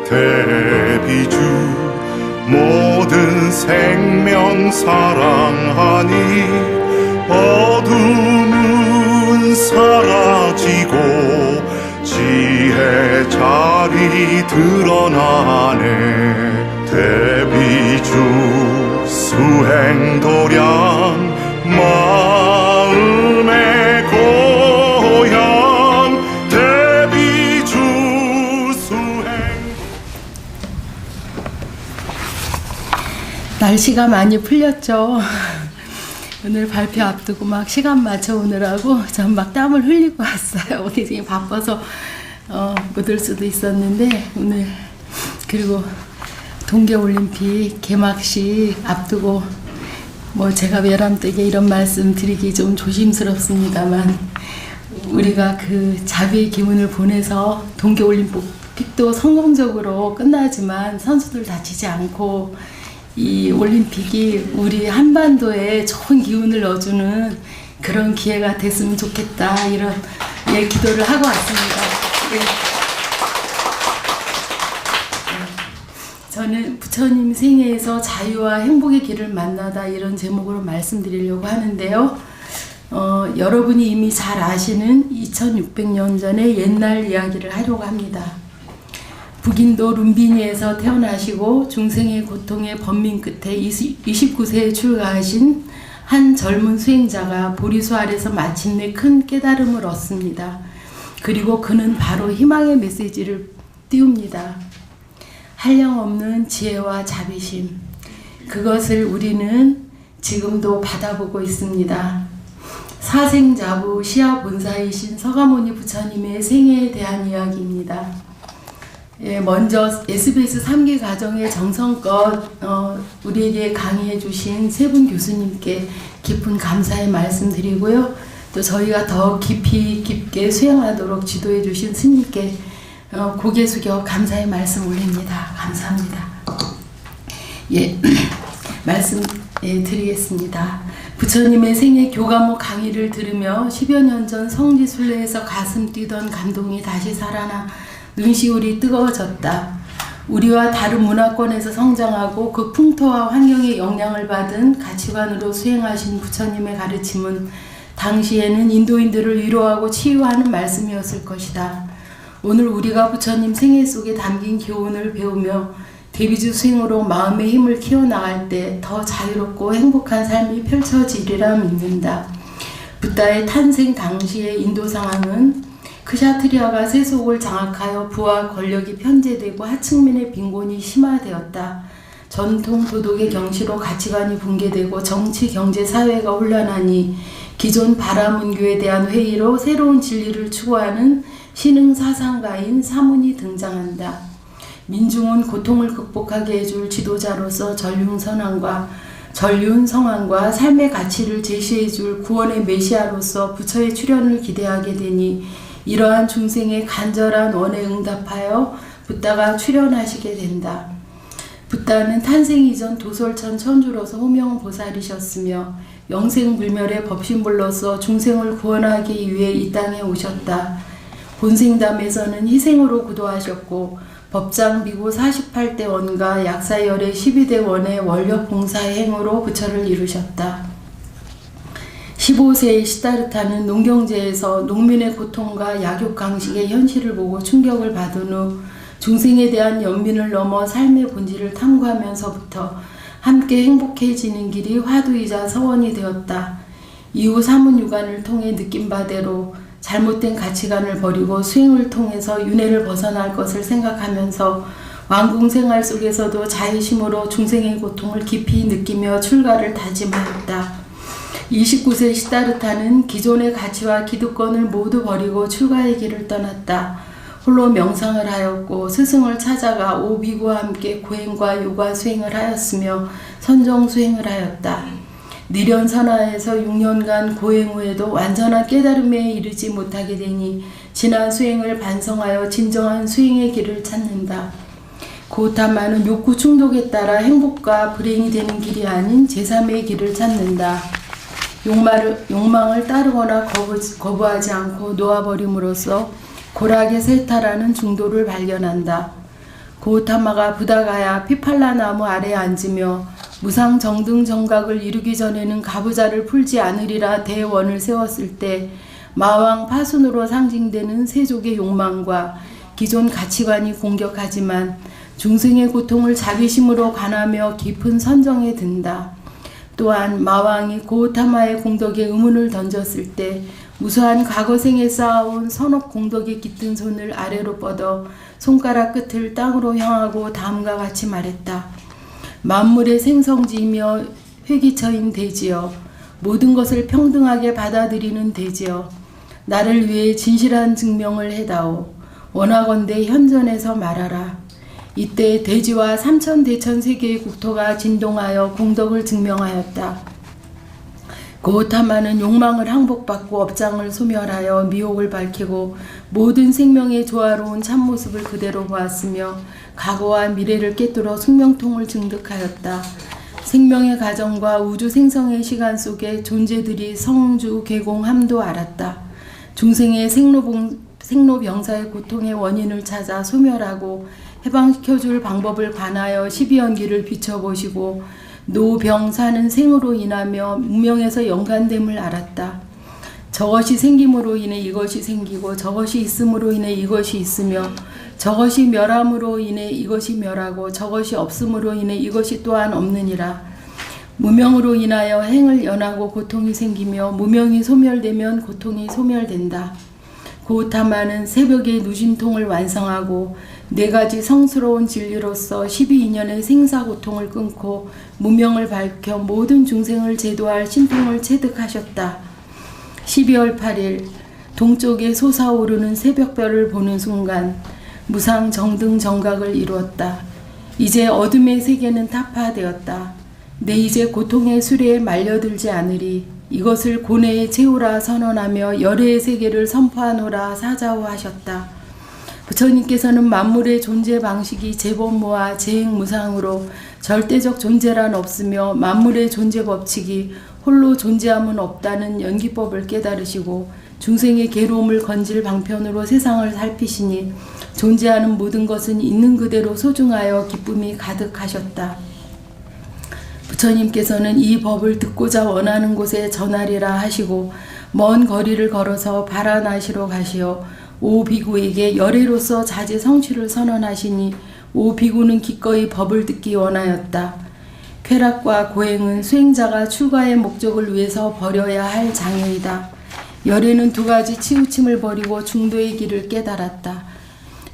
대비주 모든 생명 사랑하니 어둠은 사라지고 지혜 자리 드러나네. 대비주 수행도량 마음의 고향 대비주 수행. 날씨가 많이 풀렸죠. 오늘 발표 앞두고 막 시간 맞춰 오느라고 전 막 땀을 흘리고 왔어요. 오늘 되게 바빠서 못 올 수도 있었는데 오늘 그리고 동계올림픽 개막식 앞두고 뭐 제가 외람되게 이런 말씀 드리기 좀 조심스럽습니다만 우리가 그 자비의 기운을 보내서 동계올림픽도 성공적으로 끝나지만 선수들 다치지 않고 이 올림픽이 우리 한반도에 좋은 기운을 넣어주는 그런 기회가 됐으면 좋겠다 이런 기도를 하고 왔습니다. 저는 부처님 생애에서 자유와 행복의 길을 만나다 이런 제목으로 말씀드리려고 하는데요. 여러분이 이미 잘 아시는 2600년 전의 옛날 이야기를 하려고 합니다. 북인도 룸비니에서 태어나시고 중생의 고통의 번민 끝에 29세에 출가하신 한 젊은 수행자가 보리수 아래서 마침내 큰 깨달음을 얻습니다. 그리고 그는 바로 희망의 메시지를 띄웁니다. 한량없는 지혜와 자비심, 그것을 우리는 지금도 받아보고 있습니다. 사생자부 시아 본사이신 서가모니 부처님의 생애에 대한 이야기입니다. 먼저 SBS 3기 과정의 정성껏 우리에게 강의해 주신 세 분 교수님께 깊은 감사의 말씀 드리고요. 또 저희가 더 깊이 깊게 수행하도록 지도해 주신 스님께 고개 숙여 감사의 말씀 올립니다. 감사합니다. 말씀 드리겠습니다. 부처님의 생애 교과목 강의를 들으며 10여 년 전 성지순례에서 가슴 뛰던 감동이 다시 살아나 눈시울이 뜨거워졌다. 우리와 다른 문화권에서 성장하고 그 풍토와 환경의 영향을 받은 가치관으로 수행하신 부처님의 가르침은 당시에는 인도인들을 위로하고 치유하는 말씀이었을 것이다. 오늘 우리가 부처님 생애 속에 담긴 교훈을 배우며 대비주 수행으로 마음의 힘을 키워나갈 때 더 자유롭고 행복한 삶이 펼쳐지리라 믿는다. 붓다의 탄생 당시의 인도 상황은 크샤트리아가 세속을 장악하여 부와 권력이 편제되고 하층민의 빈곤이 심화되었다. 전통 도덕의 경시로 가치관이 붕괴되고 정치, 경제, 사회가 혼란하니 기존 바라문교에 대한 회의로 새로운 진리를 추구하는 신흥 사상가인 사문이 등장한다. 민중은 고통을 극복하게 해줄 지도자로서 전륜 성황과 삶의 가치를 제시해줄 구원의 메시아로서 부처의 출현을 기대하게 되니 이러한 중생의 간절한 원에 응답하여 붓다가 출현하시게 된다. 붓다는 탄생 이전 도솔천 천주로서 호명보살이셨으며 영생불멸의 법신불로서 중생을 구원하기 위해 이 땅에 오셨다. 본생담에서는 희생으로 구도하셨고 법장 비구 48대 원과 약사열의 12대 원의 원력 봉사의 행으로 부처를 이루셨다. 15세의 시다르타는 농경제에서 농민의 고통과 약육강식의 현실을 보고 충격을 받은 후 중생에 대한 연민을 넘어 삶의 본질을 탐구하면서부터 함께 행복해지는 길이 화두이자 서원이 되었다. 이후 사문유관을 통해 느낀 바대로 잘못된 가치관을 버리고 수행을 통해서 윤회를 벗어날 것을 생각하면서 왕궁생활 속에서도 자유심으로 중생의 고통을 깊이 느끼며 출가를 다짐하였다. 29세 시다르타는 기존의 가치와 기득권을 모두 버리고 출가의 길을 떠났다. 홀로 명상을 하였고 스승을 찾아가 오비구와 함께 고행과 요가 수행을 하였으며 선정 수행을 하였다. 니련선화에서 6년간 고행 후에도 완전한 깨달음에 이르지 못하게 되니 지난 수행을 반성하여 진정한 수행의 길을 찾는다. 고타마는 욕구 충독에 따라 행복과 불행이 되는 길이 아닌 제3의 길을 찾는다. 욕망을 따르거나 거부하지 않고 놓아버림으로써 고락의 셀타라는 중도를 발견한다. 고우타마가 부다가야 피팔라 나무 아래에 앉으며 무상 정등 정각을 이루기 전에는 가부좌를 풀지 않으리라 대원을 세웠을 때 마왕 파순으로 상징되는 세족의 욕망과 기존 가치관이 공격하지만 중생의 고통을 자비심으로 관하며 깊은 선정에 든다. 또한 마왕이 고우타마의 공덕에 의문을 던졌을 때 무수한 과거생에 쌓아온 선업 공덕의 깃든 손을 아래로 뻗어 손가락 끝을 땅으로 향하고 다음과 같이 말했다. 만물의 생성지이며 회기처인 대지여, 모든 것을 평등하게 받아들이는 대지여, 나를 위해 진실한 증명을 해다오. 원하건대 현전에서 말하라. 이때 대지와 삼천대천 세계의 국토가 진동하여 공덕을 증명하였다. 고우타마는 욕망을 항복받고 업장을 소멸하여 미혹을 밝히고 모든 생명의 조화로운 참모습을 그대로 보았으며 과거와 미래를 꿰뚫어 숙명통을 증득하였다. 생명의 가정과 우주 생성의 시간 속에 존재들이 성주 개공함도 알았다. 중생의 생로병사의 고통의 원인을 찾아 소멸하고 해방시켜줄 방법을 관하여 12연기를 비춰보시고 노병 사는 생으로 인하며 무명에서 연관됨을 알았다. 저것이 생김으로 인해 이것이 생기고 저것이 있음으로 인해 이것이 있으며 저것이 멸함으로 인해 이것이 멸하고 저것이 없음으로 인해 이것이 또한 없느니라. 무명으로 인하여 행을 연하고 고통이 생기며 무명이 소멸되면 고통이 소멸된다. 고우타마는 새벽의 누진통을 완성하고 4가지 성스러운 진리로서 12인연의 생사고통을 끊고 무명을 밝혀 모든 중생을 제도할 신통을 체득하셨다. 12월 8일 동쪽에 솟아오르는 새벽별을 보는 순간 무상 정등 정각을 이루었다. 이제 어둠의 세계는 타파되었다. 내 이제 고통의 수레에 말려들지 않으리. 이것을 고뇌의 채우라 선언하며 열애의 세계를 선포하노라 사자호하셨다. 부처님께서는 만물의 존재 방식이 재범무와 재행무상으로 절대적 존재란 없으며 만물의 존재 법칙이 홀로 존재함은 없다는 연기법을 깨달으시고 중생의 괴로움을 건질 방편으로 세상을 살피시니 존재하는 모든 것은 있는 그대로 소중하여 기쁨이 가득하셨다. 부처님께서는 이 법을 듣고자 원하는 곳에 전하리라 하시고 먼 거리를 걸어서 바라나시로 가시어 오 비구에게 열애로서 자제 성취를 선언하시니 오 비구는 기꺼이 법을 듣기 원하였다. 쾌락과 고행은 수행자가 출가의 목적을 위해서 버려야 할 장애이다. 열애는 2가지 치우침을 버리고 중도의 길을 깨달았다.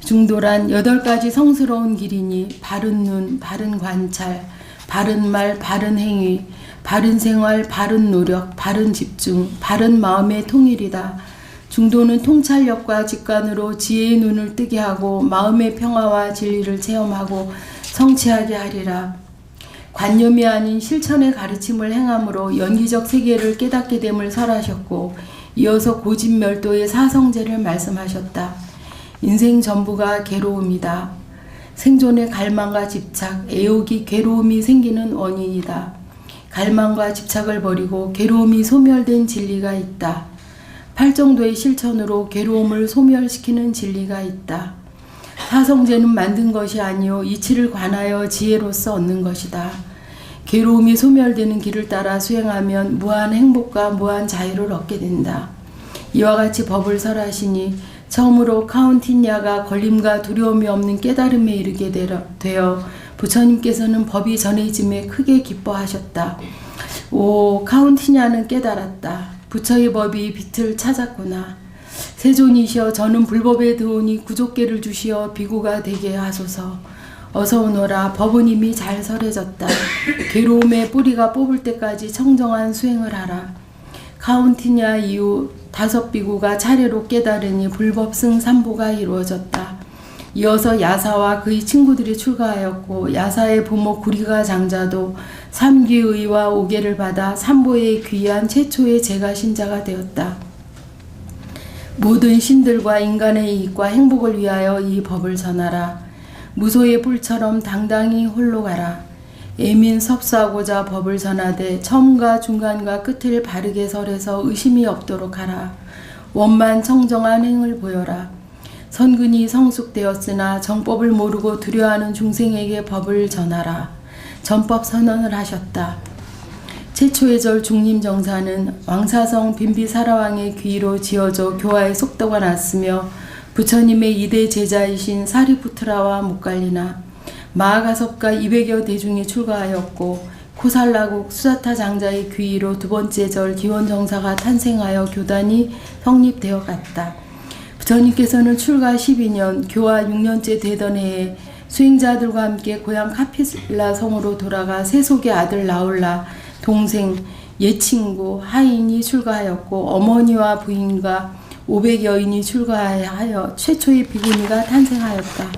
중도란 8가지 성스러운 길이니 바른 눈, 바른 관찰, 바른 말, 바른 행위, 바른 생활, 바른 노력, 바른 집중, 바른 마음의 통일이다. 중도는 통찰력과 직관으로 지혜의 눈을 뜨게 하고 마음의 평화와 진리를 체험하고 성취하게 하리라. 관념이 아닌 실천의 가르침을 행함으로 연기적 세계를 깨닫게 됨을 설하셨고 이어서 고집멸도의 사성제를 말씀하셨다. 인생 전부가 괴로움이다. 생존의 갈망과 집착, 애욕이 괴로움이 생기는 원인이다. 갈망과 집착을 버리고 괴로움이 소멸된 진리가 있다. 8정도의 실천으로 괴로움을 소멸시키는 진리가 있다. 사성제는 만든 것이 아니요 이치를 관하여 지혜로서 얻는 것이다. 괴로움이 소멸되는 길을 따라 수행하면 무한 행복과 무한 자유를 얻게 된다. 이와 같이 법을 설하시니 처음으로 카운틴야가 걸림과 두려움이 없는 깨달음에 이르게 되어 부처님께서는 법이 전해짐에 크게 기뻐하셨다. 오, 카운틴야는 깨달았다. 부처의 법이 빛을 찾았구나. 세존이시여 저는 불법에 드오니 구족계를 주시어 비구가 되게 하소서. 어서 오너라. 법은 이미 잘 설해졌다. 괴로움의 뿌리가 뽑을 때까지 청정한 수행을 하라. 카운티냐 이후 5 비구가 차례로 깨달으니 불법승 3보가 이루어졌다. 이어서 야사와 그의 친구들이 출가하였고 야사의 부모 구리가 장자도 3귀의와 5계를 받아 3보에 귀한 최초의 제가 신자가 되었다. 모든 신들과 인간의 이익과 행복을 위하여 이 법을 전하라. 무소의 불처럼 당당히 홀로 가라. 애민 섭수하고자 법을 전하되 처음과 중간과 끝을 바르게 설해서 의심이 없도록 하라. 원만 청정한 행을 보여라. 선근이 성숙되었으나 정법을 모르고 두려워하는 중생에게 법을 전하라. 전법 선언을 하셨다. 최초의 절 중림정사는 왕사성 빈비사라왕의 귀로 지어져 교화의 속도가 났으며 부처님의 이대 제자이신 사리푸트라와 뭇갈리나 마하가섭과 200여 대중이 출가하였고 코살라국 수사타 장자의 귀의로 두 번째 절 기원정사가 탄생하여 교단이 성립되어 갔다. 부처님께서는 출가 12년, 교화 6년째 되던 해에 수행자들과 함께 고향 카필라 성으로 돌아가 세속의 아들 나홀라, 동생, 예친구, 하인이 출가하였고 어머니와 부인과 500여인이 출가하여 최초의 비구니가 탄생하였다.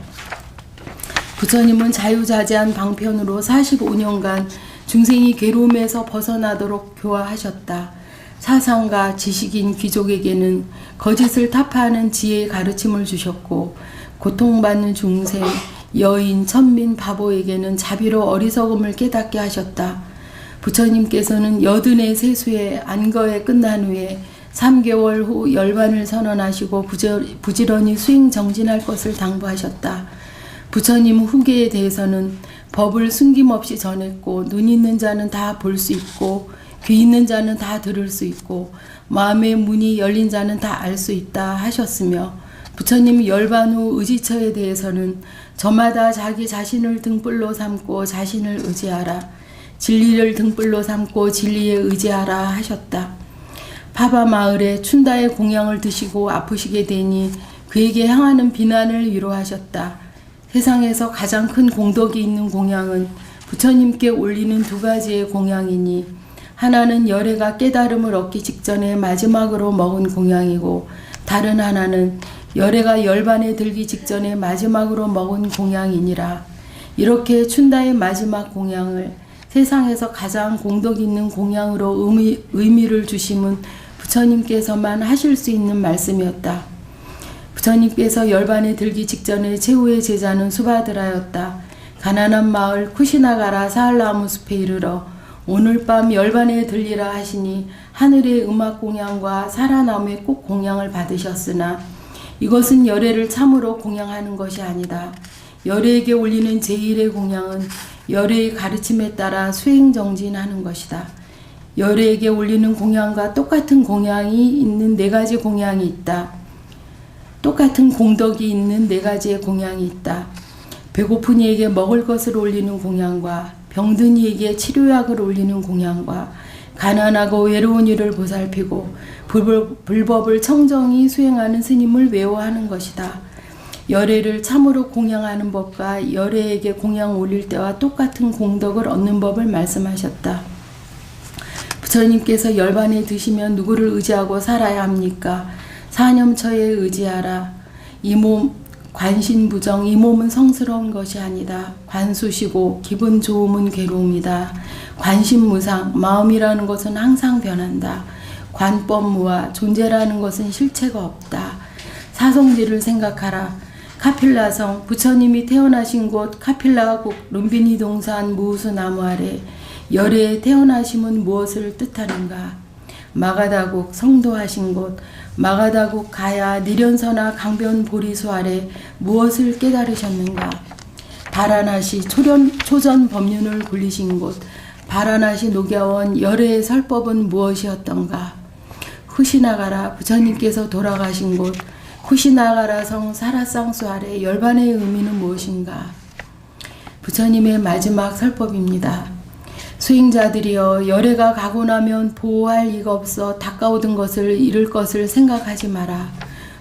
부처님은 자유자재한 방편으로 45년간 중생이 괴로움에서 벗어나도록 교화하셨다. 사상가, 지식인, 귀족에게는 거짓을 타파하는 지혜의 가르침을 주셨고 고통받는 중생, 여인, 천민, 바보에게는 자비로 어리석음을 깨닫게 하셨다. 부처님께서는 84 세수의 안거에 끝난 후에 3개월 후 열반을 선언하시고 부지런히 수행 정진할 것을 당부하셨다. 부처님 후계에 대해서는 법을 숨김없이 전했고 눈 있는 자는 다 볼 수 있고 귀 있는 자는 다 들을 수 있고 마음의 문이 열린 자는 다 알 수 있다 하셨으며 부처님 열반 후 의지처에 대해서는 저마다 자기 자신을 등불로 삼고 자신을 의지하라. 진리를 등불로 삼고 진리에 의지하라 하셨다. 파바 마을에 춘다의 공양을 드시고 아프시게 되니 그에게 향하는 비난을 위로하셨다. 세상에서 가장 큰 공덕이 있는 공양은 부처님께 올리는 두 가지의 공양이니 하나는 열애가 깨달음을 얻기 직전에 마지막으로 먹은 공양이고 다른 하나는 열애가 열반에 들기 직전에 마지막으로 먹은 공양이니라. 이렇게 춘다의 마지막 공양을 세상에서 가장 공덕 있는 공양으로 의미를 주심은 부처님께서만 하실 수 있는 말씀이었다. 부처님께서 열반에 들기 직전에 최후의 제자는 수바드라였다. 가난한 마을 쿠시나가라 사할나무 숲에 이르러 오늘 밤 열반에 들리라 하시니 하늘의 음악 공양과 사라나무의 꽃 공양을 받으셨으나 이것은 열애를 참으로 공양하는 것이 아니다. 열애에게 올리는 제1의 공양은 열애의 가르침에 따라 수행정진하는 것이다. 열애에게 올리는 공양과 똑같은 공양이 있는 네 가지 공양이 있다. 똑같은 공덕이 있는 네 가지의 공양이 있다. 배고픈 이에게 먹을 것을 올리는 공양과 병든 이에게 치료약을 올리는 공양과 가난하고 외로운 이를 보살피고 불법을 청정히 수행하는 스님을 외워하는 것이다. 열애를 참으로 공양하는 법과 열애에게 공양 올릴 때와 똑같은 공덕을 얻는 법을 말씀하셨다. 부처님께서 열반에 드시면 누구를 의지하고 살아야 합니까? 사념처에 의지하라. 이 몸 관신부정, 이 몸은 성스러운 것이 아니다. 관수시고 기분 좋음은 괴로움이다. 관심무상, 마음이라는 것은 항상 변한다. 관법무아, 존재라는 것은 실체가 없다. 사성지를 생각하라. 카필라성, 부처님이 태어나신 곳 카필라국 룸비니 동산 무우수 나무 아래 열애에 태어나심은 무엇을 뜻하는가? 마가다국 성도하신 곳 마가다국 가야 니련서나 강변 보리수 아래 무엇을 깨달으셨는가? 바라나시 초전 법륜을 굴리신 곳 바라나시 녹야원 열애의 설법은 무엇이었던가? 쿠시나가라 부처님께서 돌아가신 곳 쿠시나가라 성 사라쌍수 아래 열반의 의미는 무엇인가? 부처님의 마지막 설법입니다. 수행자들이여 열애가 가고 나면 보호할 이가 없어 닦아오던 것을 잃을 것을 생각하지 마라.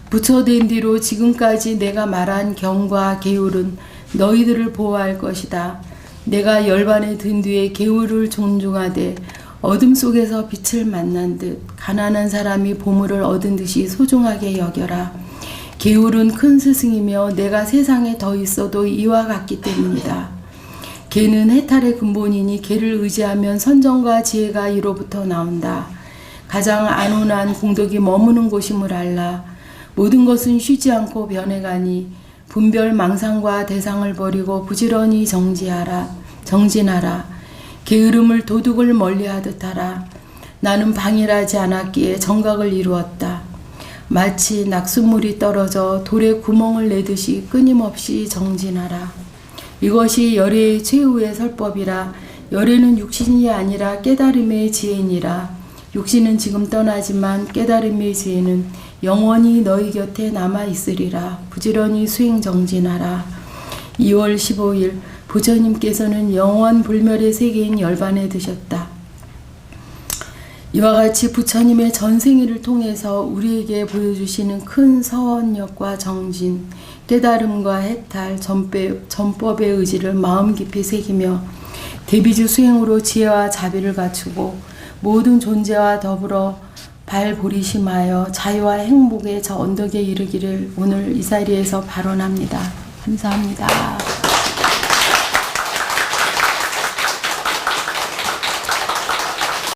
부처된 뒤로 지금까지 내가 말한 경과 계율은 너희들을 보호할 것이다. 내가 열반에 든 뒤에 계율을 존중하되 어둠 속에서 빛을 만난 듯 가난한 사람이 보물을 얻은 듯이 소중하게 여겨라. 계율은 큰 스승이며 내가 세상에 더 있어도 이와 같기 때문이다. 개는 해탈의 근본이니 개를 의지하면 선정과 지혜가 이로부터 나온다. 가장 안온한 공덕이 머무는 곳임을 알라. 모든 것은 쉬지 않고 변해가니 분별 망상과 대상을 버리고 부지런히 정진하라. 게으름을 도둑을 멀리하듯 하라. 나는 방일하지 않았기에 정각을 이루었다. 마치 낙숫물이 떨어져 돌에 구멍을 내듯이 끊임없이 정진하라. 이것이 열애의 최후의 설법이라. 열애는 육신이 아니라 깨달음의 지혜니라. 육신은 지금 떠나지만 깨달음의 지혜는 영원히 너희 곁에 남아있으리라. 부지런히 수행 정진하라. 2월 15일 부처님께서는 영원 불멸의 세계인 열반에 드셨다. 이와 같이 부처님의 전생일을 통해서 우리에게 보여주시는 큰 서원력과 정진, 깨달음과 해탈, 전법의 의지를 마음 깊이 새기며 대비주 수행으로 지혜와 자비를 갖추고 모든 존재와 더불어 발보리심하여 자유와 행복의 저 언덕에 이르기를 오늘 이 자리에서 발언합니다. 감사합니다.